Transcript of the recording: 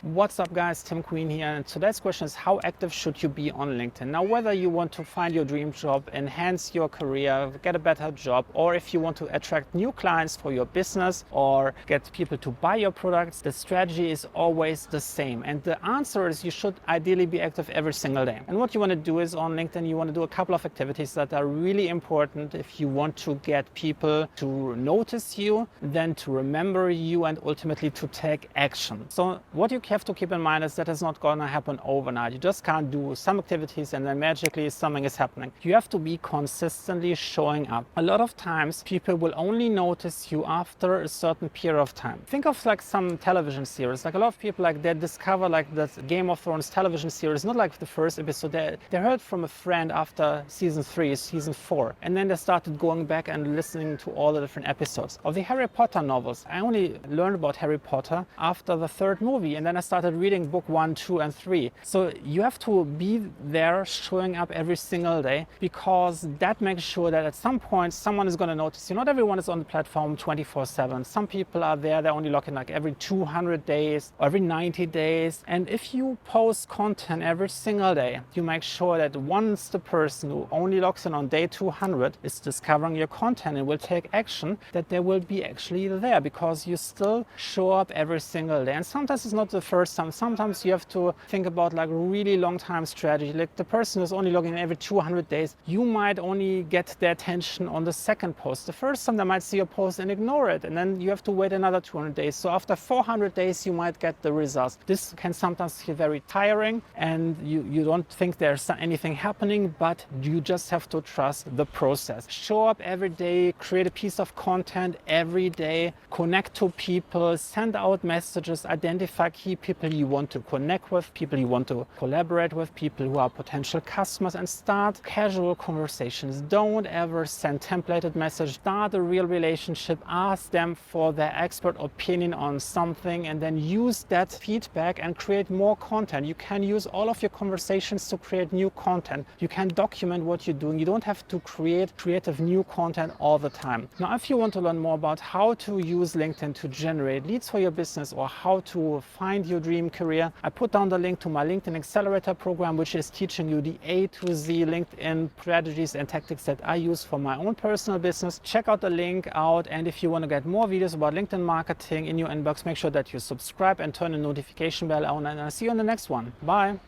What's up guys, Tim Queen here, and today's question is how active should you be on LinkedIn? Now, whether you want to find your dream job, enhance your career, get a better job, or if you want to attract new clients for your business or get people to buy your products, the strategy is always the same. And the answer is you should ideally be active every single day. And what you want to do is on LinkedIn, you want to do a couple of activities that are really important if you want to get people to notice you, then to remember you, and ultimately to take action. So what you have to keep in mind is that it's not going to happen overnight. You just can't do some activities and then magically something is happening. You have to be consistently showing up. A lot of times people will only notice you after a certain period of time. Think of like some television series. Like a lot of people, like they discover like the Game of Thrones television series, not like the first episode. They heard from a friend after season 3, season 4, and then they started going back and listening to all the different episodes. Of the Harry Potter novels, I only learned about Harry Potter after the 3rd movie, and then I started reading book 1, 2, and 3. So you have to be there showing up every single day, because that makes sure that at some point someone is going to notice you. Not everyone is on the platform 24/7. Some people are there, they only log in like every 200 days or every 90 days. And if you post content every single day, you make sure that once the person who only logs in on day 200 is discovering your content and will take action, that they will be actually there because you still show up every single day. And sometimes it's not the first time. Sometimes you have to think about like really long time strategy. Like the person who's only logging in every 200 days, you might only get their attention on the second post. The first time they might see your post and ignore it, and then you have to wait another 200 days. So after 400 days, you might get the results. This can sometimes feel very tiring and you don't think there's anything happening, but you just have to trust the process. Show up every day, create a piece of content every day, connect to people, send out messages, identify key people you want to connect with, people you want to collaborate with, people who are potential customers, and start casual conversations. Don't ever send templated messages. Start a real relationship. Ask them for their expert opinion on something, and then use that feedback and create more content. You can use all of your conversations to create new content. You can document what you're doing. You don't have to create creative new content all the time. Now, if you want to learn more about how to use LinkedIn to generate leads for your business or how to find your dream career, I put down the link to my LinkedIn Accelerator program, which is teaching you the A to Z LinkedIn strategies and tactics that I use for my own personal business. Check out the link out, and if you want to get more videos about LinkedIn marketing in your inbox, make sure that you subscribe and turn the notification bell on, and I'll see you on the next one. Bye.